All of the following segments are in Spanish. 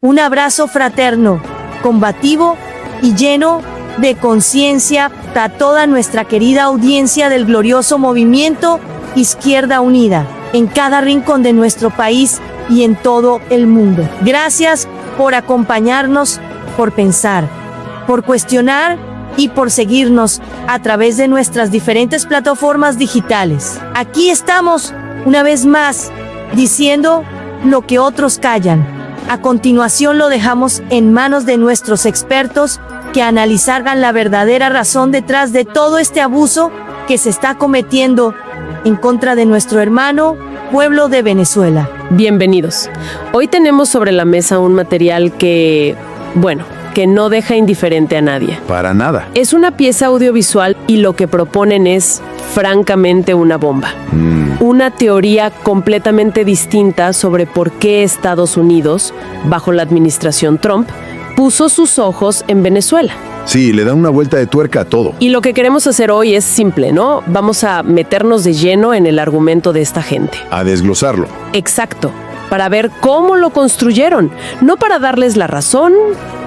Un abrazo fraterno, combativo y lleno de conciencia a toda nuestra querida audiencia del glorioso movimiento Izquierda Unida, en cada rincón de nuestro país y en todo el mundo. Gracias por acompañarnos, por pensar, por cuestionar y por seguirnos a través de nuestras diferentes plataformas digitales. Aquí estamos, una vez más, diciendo lo que otros callan. A continuación lo dejamos en manos de nuestros expertos que analizarán la verdadera razón detrás de todo este abuso que se está cometiendo en contra de nuestro hermano pueblo de Venezuela. Bienvenidos. Hoy tenemos sobre la mesa un material que no deja indiferente a nadie. Para nada. Es una pieza audiovisual y lo que proponen es, francamente, una bomba. Una teoría completamente distinta sobre por qué Estados Unidos, bajo la administración Trump, puso sus ojos en Venezuela. Sí, le da una vuelta de tuerca a todo. Y lo que queremos hacer hoy es simple, ¿no? Vamos a meternos de lleno en el argumento de esta gente. A desglosarlo. Exacto. Para ver cómo lo construyeron. No para darles la razón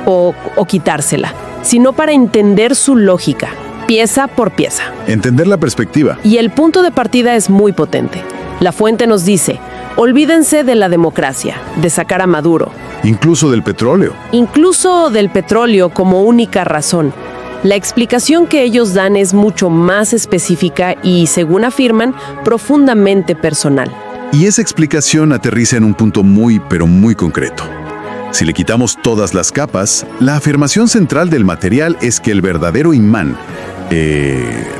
o quitársela, sino para entender su lógica, pieza por pieza. Entender la perspectiva. Y el punto de partida es muy potente. La fuente nos dice, olvídense de la democracia, de sacar a Maduro. Incluso del petróleo. Incluso del petróleo como única razón. La explicación que ellos dan es mucho más específica y, según afirman, profundamente personal. Y esa explicación aterriza en un punto muy, pero muy concreto. Si le quitamos todas las capas, la afirmación central del material es que el verdadero imán,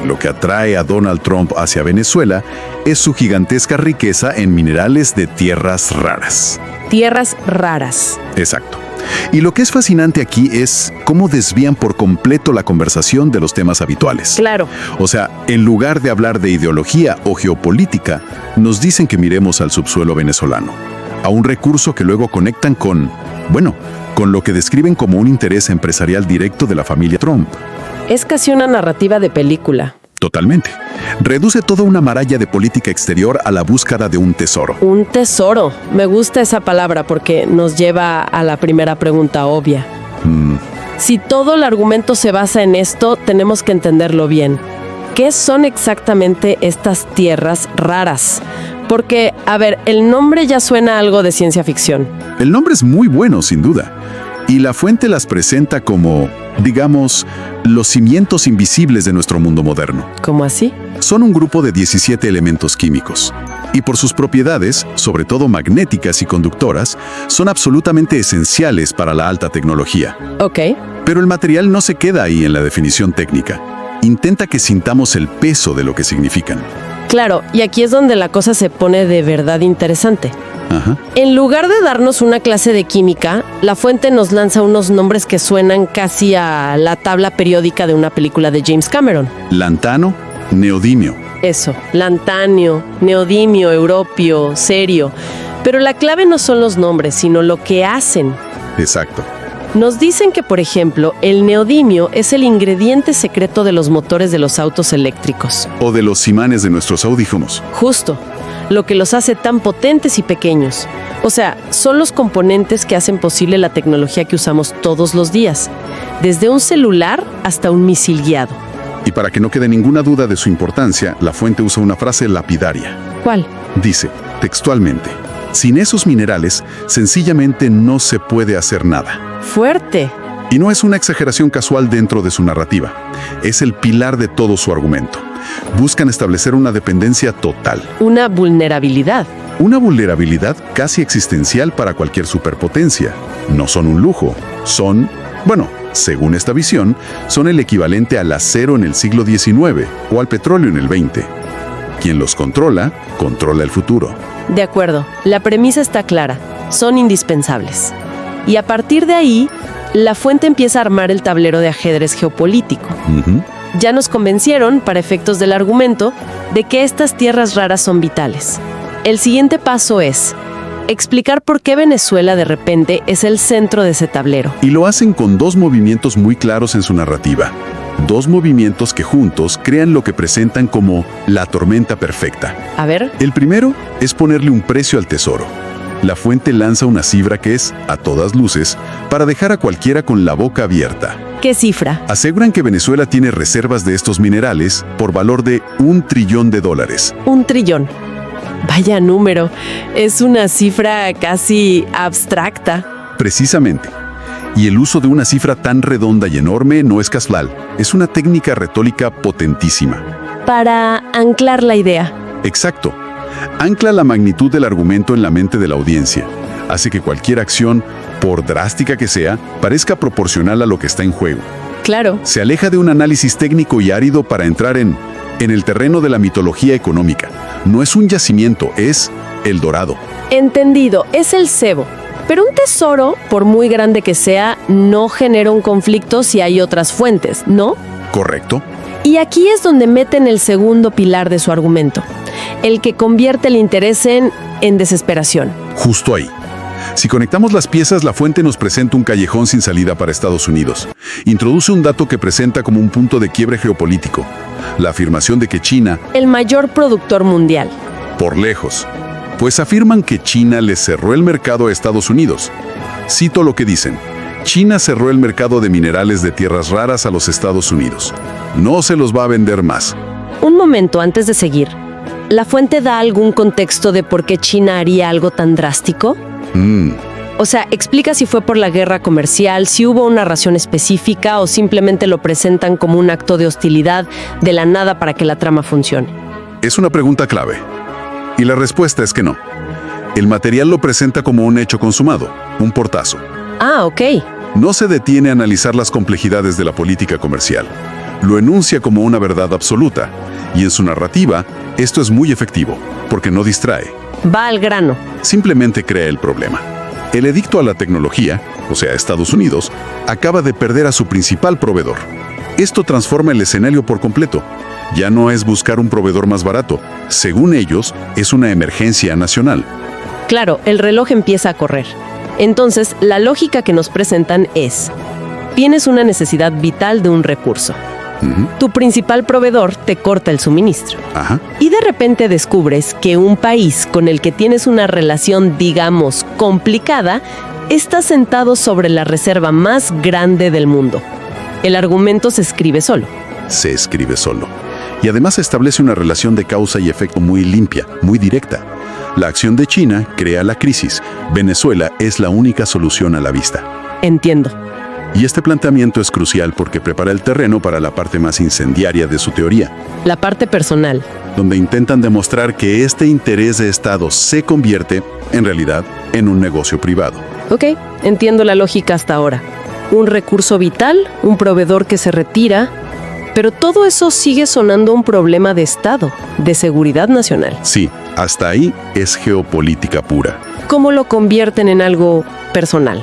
lo que atrae a Donald Trump hacia Venezuela, es su gigantesca riqueza en minerales de tierras raras. Tierras raras. Exacto. Y lo que es fascinante aquí es cómo desvían por completo la conversación de los temas habituales. Claro. O sea, en lugar de hablar de ideología o geopolítica, nos dicen que miremos al subsuelo venezolano, a un recurso que luego conectan con lo que describen como un interés empresarial directo de la familia Trump. Es casi una narrativa de película. Totalmente. Reduce toda una maralla de política exterior a la búsqueda de un tesoro. Un tesoro. Me gusta esa palabra porque nos lleva a la primera pregunta obvia. Si todo el argumento se basa en esto, tenemos que entenderlo bien. ¿Qué son exactamente estas tierras raras? Porque, el nombre ya suena a algo de ciencia ficción. El nombre es muy bueno, sin duda. Y la fuente las presenta como, digamos, los cimientos invisibles de nuestro mundo moderno. ¿Cómo así? Son un grupo de 17 elementos químicos. Y por sus propiedades, sobre todo magnéticas y conductoras, son absolutamente esenciales para la alta tecnología. Ok. Pero el material no se queda ahí en la definición técnica. Intenta que sintamos el peso de lo que significan. Claro, y aquí es donde la cosa se pone de verdad interesante. Ajá. En lugar de darnos una clase de química, la fuente nos lanza unos nombres que suenan casi a la tabla periódica de una película de James Cameron. Lantano, neodimio. Eso, lantanio, neodimio, europio, cerio. Pero la clave no son los nombres, sino lo que hacen. Exacto. Nos dicen que, por ejemplo, el neodimio es el ingrediente secreto de los motores de los autos eléctricos. O de los imanes de nuestros audífonos. Justo, lo que los hace tan potentes y pequeños. O sea, son los componentes que hacen posible la tecnología que usamos todos los días, desde un celular hasta un misil guiado. Y para que no quede ninguna duda de su importancia, la fuente usa una frase lapidaria. ¿Cuál? Dice, textualmente, sin esos minerales, sencillamente no se puede hacer nada. Fuerte. Y no es una exageración casual dentro de su narrativa. Es el pilar de todo su argumento. Buscan establecer una dependencia total. Una vulnerabilidad. Una vulnerabilidad casi existencial para cualquier superpotencia. No son un lujo. Son, según esta visión, son el equivalente al acero en el siglo XIX o al petróleo en el XX. Quien los controla, controla el futuro. De acuerdo. La premisa está clara. Son indispensables. Y a partir de ahí, la fuente empieza a armar el tablero de ajedrez geopolítico. Ya nos convencieron, para efectos del argumento, de que estas tierras raras son vitales. El siguiente paso es explicar por qué Venezuela de repente es el centro de ese tablero. Y lo hacen con dos movimientos muy claros en su narrativa. Dos movimientos que juntos crean lo que presentan como la tormenta perfecta. A ver. El primero es ponerle un precio al tesoro. La fuente lanza una cifra que es, a todas luces, para dejar a cualquiera con la boca abierta. ¿Qué cifra? Aseguran que Venezuela tiene reservas de estos minerales por valor de $1 trillón. $1 trillón. Vaya número. Es una cifra casi abstracta. Precisamente. Y el uso de una cifra tan redonda y enorme no es casual. Es una técnica retórica potentísima. Para anclar la idea. Exacto. Ancla la magnitud del argumento en la mente de la audiencia. Hace que cualquier acción, por drástica que sea, parezca proporcional a lo que está en juego. Claro. Se aleja de un análisis técnico y árido para entrar en el terreno de la mitología económica. No es un yacimiento, es El Dorado. Entendido, es el cebo. Pero un tesoro, por muy grande que sea, no genera un conflicto si hay otras fuentes, ¿no? Correcto. Y aquí es donde meten el segundo pilar de su argumento, el que convierte el interés en desesperación. Justo ahí. Si conectamos las piezas, la fuente nos presenta un callejón sin salida para Estados Unidos. Introduce un dato que presenta como un punto de quiebre geopolítico. La afirmación de que China, el mayor productor mundial. Por lejos. Pues afirman que China le cerró el mercado a Estados Unidos. Cito lo que dicen. China cerró el mercado de minerales de tierras raras a los Estados Unidos. No se los va a vender más. Un momento antes de seguir. ¿La fuente da algún contexto de por qué China haría algo tan drástico? O sea, explica si fue por la guerra comercial, si hubo una razón específica o simplemente lo presentan como un acto de hostilidad de la nada para que la trama funcione. Es una pregunta clave. Y la respuesta es que no. El material lo presenta como un hecho consumado, un portazo. Ah, ok. No se detiene a analizar las complejidades de la política comercial. Lo enuncia como una verdad absoluta. Y en su narrativa, esto es muy efectivo, porque no distrae. Va al grano. Simplemente crea el problema. El edicto a la tecnología, o sea, Estados Unidos, acaba de perder a su principal proveedor. Esto transforma el escenario por completo. Ya no es buscar un proveedor más barato. Según ellos, es una emergencia nacional. Claro, el reloj empieza a correr. Entonces, la lógica que nos presentan es: tienes una necesidad vital de un recurso. Tu principal proveedor te corta el suministro. Y de repente descubres que un país con el que tienes una relación, digamos, complicada, está sentado sobre la reserva más grande del mundo. El argumento se escribe solo. Se escribe solo. Y además establece una relación de causa y efecto muy limpia, muy directa. La acción de China crea la crisis. Venezuela es la única solución a la vista. Entiendo. Y este planteamiento es crucial porque prepara el terreno para la parte más incendiaria de su teoría. La parte personal. Donde intentan demostrar que este interés de Estado se convierte, en realidad, en un negocio privado. Ok, entiendo la lógica hasta ahora. Un recurso vital, un proveedor que se retira, pero todo eso sigue sonando un problema de Estado, de seguridad nacional. Sí, hasta ahí es geopolítica pura. ¿Cómo lo convierten en algo personal?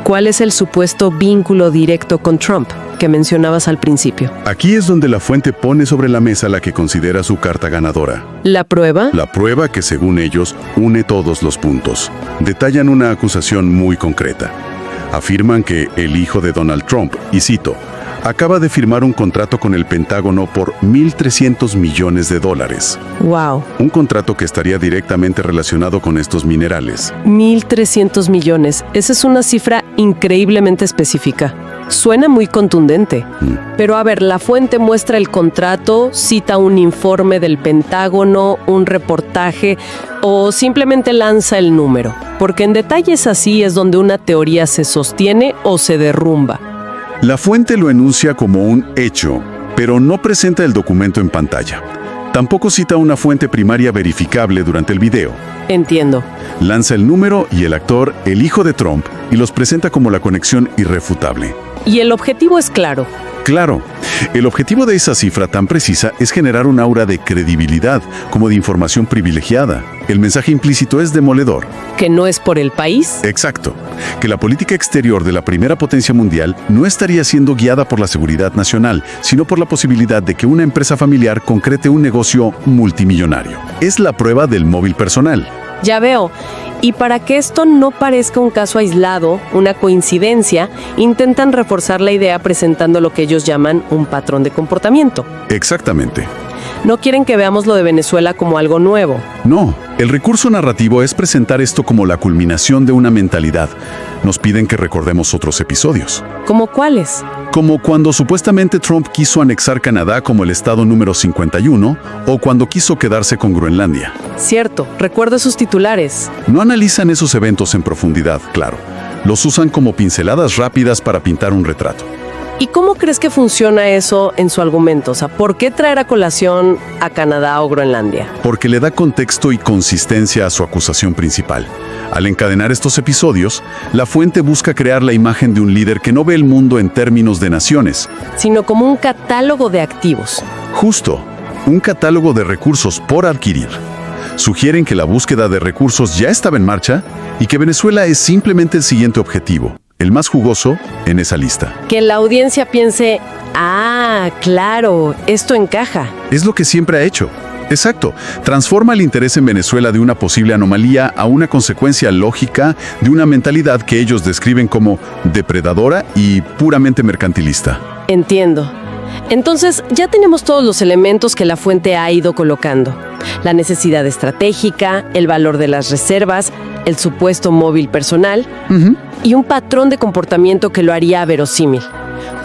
¿Cuál es el supuesto vínculo directo con Trump que mencionabas al principio? Aquí es donde la fuente pone sobre la mesa la que considera su carta ganadora. ¿La prueba? La prueba que, según ellos, une todos los puntos. Detallan una acusación muy concreta. Afirman que el hijo de Donald Trump, y cito, acaba de firmar un contrato con el Pentágono por $1.300 millones. ¡Wow! Un contrato que estaría directamente relacionado con estos minerales. 1.300 millones. Esa es una cifra increíblemente específica. Suena muy contundente. Pero a ver, la fuente muestra el contrato, cita un informe del Pentágono, un reportaje, o simplemente lanza el número. Porque en detalles así es donde una teoría se sostiene o se derrumba. La fuente lo enuncia como un hecho, pero no presenta el documento en pantalla. Tampoco cita una fuente primaria verificable durante el video. Entiendo. Lanza el número y el actor, el hijo de Trump, y los presenta como la conexión irrefutable. Y el objetivo es claro. Claro. El objetivo de esa cifra tan precisa es generar un aura de credibilidad, como de información privilegiada. El mensaje implícito es demoledor. ¿Que no es por el país? Exacto. Que la política exterior de la primera potencia mundial no estaría siendo guiada por la seguridad nacional, sino por la posibilidad de que una empresa familiar concrete un negocio multimillonario. Es la prueba del móvil personal. Ya veo. Y para que esto no parezca un caso aislado, una coincidencia, intentan reforzar la idea presentando lo que ellos llaman un patrón de comportamiento. Exactamente. No quieren que veamos lo de Venezuela como algo nuevo. No, el recurso narrativo es presentar esto como la culminación de una mentalidad. Nos piden que recordemos otros episodios. ¿Cómo cuáles? Como cuando supuestamente Trump quiso anexar Canadá como el estado número 51 o cuando quiso quedarse con Groenlandia. Cierto, recuerdo esos titulares. No analizan esos eventos en profundidad, claro. Los usan como pinceladas rápidas para pintar un retrato. ¿Y cómo crees que funciona eso en su argumento? O sea, ¿por qué traer a colación a Canadá o Groenlandia? Porque le da contexto y consistencia a su acusación principal. Al encadenar estos episodios, la fuente busca crear la imagen de un líder que no ve el mundo en términos de naciones, Sino como un catálogo de activos. justo, un catálogo de recursos por adquirir. Sugieren que la búsqueda de recursos ya estaba en marcha y que Venezuela es simplemente el siguiente objetivo, el más jugoso en esa lista. Que la audiencia piense, claro, esto encaja. Es lo que siempre ha hecho. Exacto. Transforma el interés en Venezuela de una posible anomalía a una consecuencia lógica de una mentalidad que ellos describen como depredadora y puramente mercantilista. Entiendo. Entonces, ya tenemos todos los elementos que la fuente ha ido colocando. La necesidad estratégica, el valor de las reservas, el supuesto móvil personal y un patrón de comportamiento que lo haría verosímil.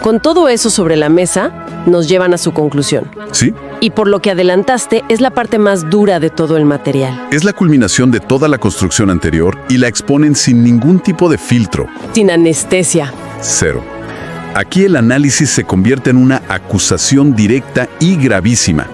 Con todo eso sobre la mesa, nos llevan a su conclusión. ¿Sí? Y por lo que adelantaste, es la parte más dura de todo el material. Es la culminación de toda la construcción anterior y la exponen sin ningún tipo de filtro. Sin anestesia. Cero. Aquí el análisis se convierte en una acusación directa y gravísima.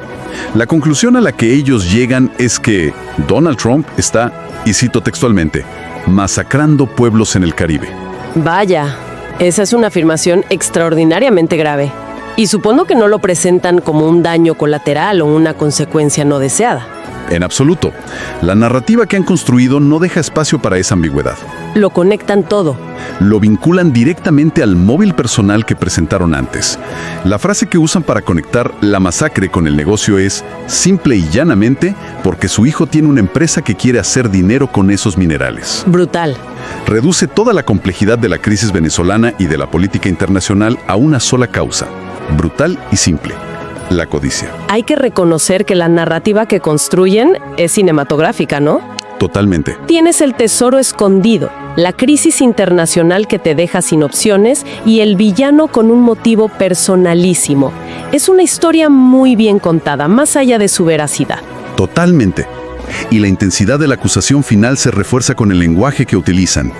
La conclusión a la que ellos llegan es que Donald Trump está, y cito textualmente, masacrando pueblos en el Caribe. Vaya, esa es una afirmación extraordinariamente grave. Y supongo que no lo presentan como un daño colateral o una consecuencia no deseada. En absoluto. La narrativa que han construido no deja espacio para esa ambigüedad. Lo conectan todo. Lo vinculan directamente al móvil personal que presentaron antes. La frase que usan para conectar la masacre con el negocio es, simple y llanamente, porque su hijo tiene una empresa que quiere hacer dinero con esos minerales. Brutal. Reduce toda la complejidad de la crisis venezolana y de la política internacional a una sola causa. Brutal y simple. La codicia. Hay que reconocer que la narrativa que construyen es cinematográfica, ¿no? Totalmente. Tienes el tesoro escondido, la crisis internacional que te deja sin opciones y el villano con un motivo personalísimo. Es una historia muy bien contada, más allá de su veracidad. Totalmente. Y la intensidad de la acusación final se refuerza con el lenguaje que utilizan.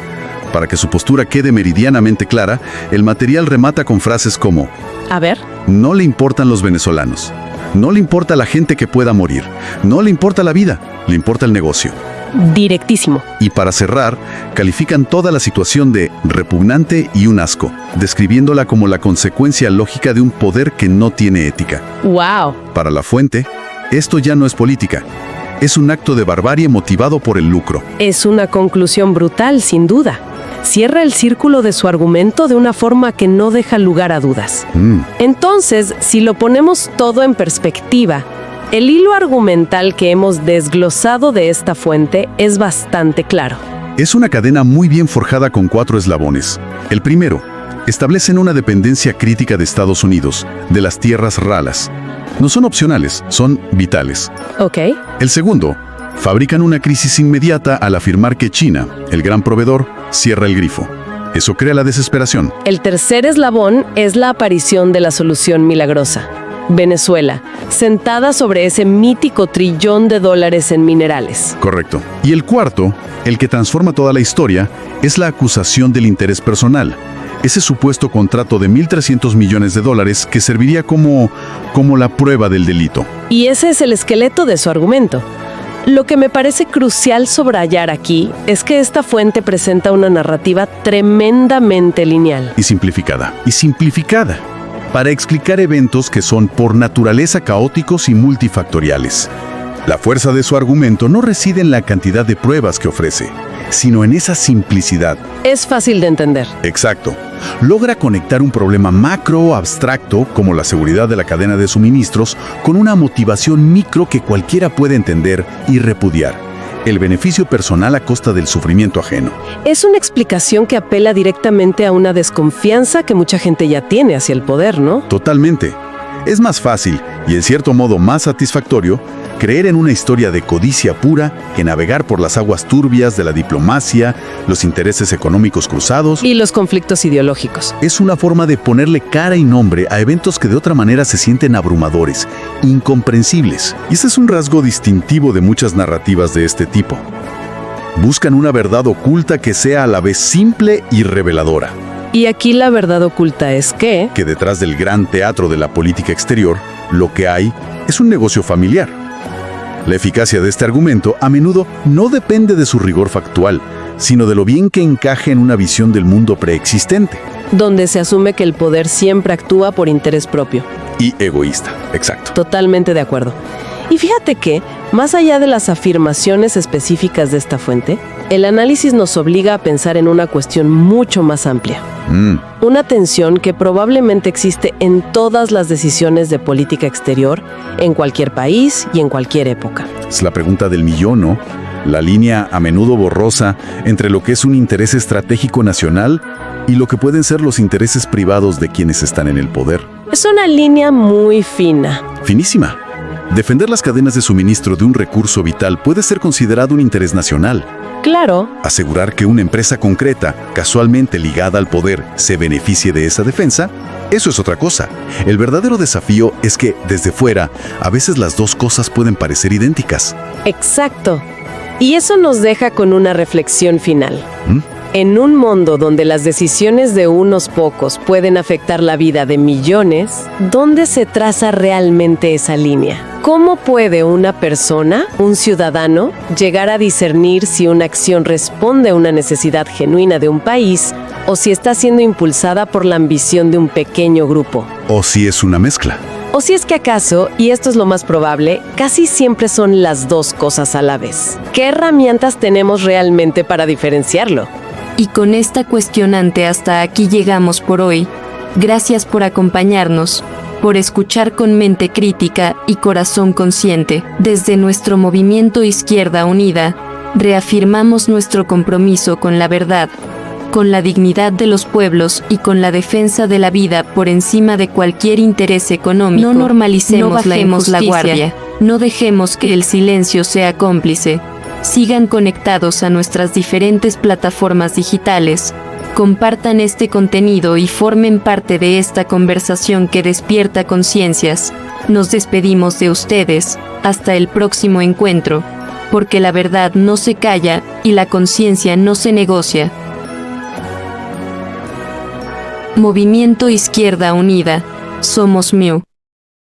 Para que su postura quede meridianamente clara, el material remata con frases como: A ver. no le importan los venezolanos, no le importa la gente que pueda morir, no le importa la vida, le importa el negocio. Directísimo. Y para cerrar, califican toda la situación de repugnante y un asco, describiéndola como la consecuencia lógica de un poder que no tiene ética. ¡Wow! Para la fuente, esto ya no es política, es un acto de barbarie motivado por el lucro. Es una conclusión brutal, sin duda. Cierra el círculo de su argumento de una forma que no deja lugar a dudas. Entonces, si lo ponemos todo en perspectiva, el hilo argumental que hemos desglosado de esta fuente es bastante claro. Es una cadena muy bien forjada con 4 eslabones. El primero, establecen una dependencia crítica de Estados Unidos, de las tierras raras. No son opcionales, son vitales. ¿Ok? El segundo, fabrican una crisis inmediata al afirmar que China, el gran proveedor, cierra el grifo. Eso crea la desesperación. El tercer eslabón es la aparición de la solución milagrosa. Venezuela, sentada sobre ese mítico trillón de dólares en minerales. Correcto. Y el cuarto, el que transforma toda la historia, es la acusación del interés personal. Ese supuesto contrato de $1.300 millones que serviría como la prueba del delito. Y ese es el esqueleto de su argumento. Lo que me parece crucial subrayar aquí es que esta fuente presenta una narrativa tremendamente lineal. Y simplificada. Para explicar eventos que son por naturaleza caóticos y multifactoriales. La fuerza de su argumento no reside en la cantidad de pruebas que ofrece, sino en esa simplicidad. Es fácil de entender. Exacto. Logra conectar un problema macro o abstracto, como la seguridad de la cadena de suministros, con una motivación micro que cualquiera puede entender y repudiar. El beneficio personal a costa del sufrimiento ajeno. Es una explicación que apela directamente a una desconfianza que mucha gente ya tiene hacia el poder, ¿no? Totalmente. Es más fácil, y en cierto modo más satisfactorio, creer en una historia de codicia pura que navegar por las aguas turbias de la diplomacia, los intereses económicos cruzados. Y los conflictos ideológicos. Es una forma de ponerle cara y nombre a eventos que de otra manera se sienten abrumadores, incomprensibles. Y ese es un rasgo distintivo de muchas narrativas de este tipo. Buscan una verdad oculta que sea a la vez simple y reveladora. Y aquí la verdad oculta es que Detrás del gran teatro de la política exterior, lo que hay es un negocio familiar. La eficacia de este argumento a menudo no depende de su rigor factual, sino de lo bien que encaje en una visión del mundo preexistente. donde se asume que el poder siempre actúa por interés propio. Y egoísta, exacto. Totalmente de acuerdo. Y fíjate que, más allá de las afirmaciones específicas de esta fuente, el análisis nos obliga a pensar en una cuestión mucho más amplia. Una tensión que probablemente existe en todas las decisiones de política exterior, en cualquier país y en cualquier época. Es la pregunta del millón, ¿no? La línea a menudo borrosa entre lo que es un interés estratégico nacional y lo que pueden ser los intereses privados de quienes están en el poder. Es una línea muy fina. Finísima. Defender las cadenas de suministro de un recurso vital puede ser considerado un interés nacional. Claro. Asegurar que una empresa concreta, casualmente ligada al poder, se beneficie de esa defensa, eso es otra cosa. El verdadero desafío es que, desde fuera, a veces las dos cosas pueden parecer idénticas. Exacto. Y eso nos deja con una reflexión final. En un mundo donde las decisiones de unos pocos pueden afectar la vida de millones, ¿dónde se traza realmente esa línea? ¿Cómo puede una persona, un ciudadano, llegar a discernir si una acción responde a una necesidad genuina de un país o si está siendo impulsada por la ambición de un pequeño grupo? O si es una mezcla. O si es que acaso, y esto es lo más probable, casi siempre son las dos cosas a la vez. ¿Qué herramientas tenemos realmente para diferenciarlo? Y con esta cuestionante hasta aquí llegamos por hoy. Gracias por acompañarnos, por escuchar con mente crítica y corazón consciente. Desde nuestro movimiento Izquierda Unida, reafirmamos nuestro compromiso con la verdad, con la dignidad de los pueblos y con la defensa de la vida por encima de cualquier interés económico. No normalicemos, no bajemos la guardia, no dejemos que el silencio sea cómplice. Sigan conectados a nuestras diferentes plataformas digitales, compartan este contenido y formen parte de esta conversación que despierta conciencias. Nos despedimos de ustedes, hasta el próximo encuentro, porque la verdad no se calla y la conciencia no se negocia. Movimiento Izquierda Unida, somos MIU.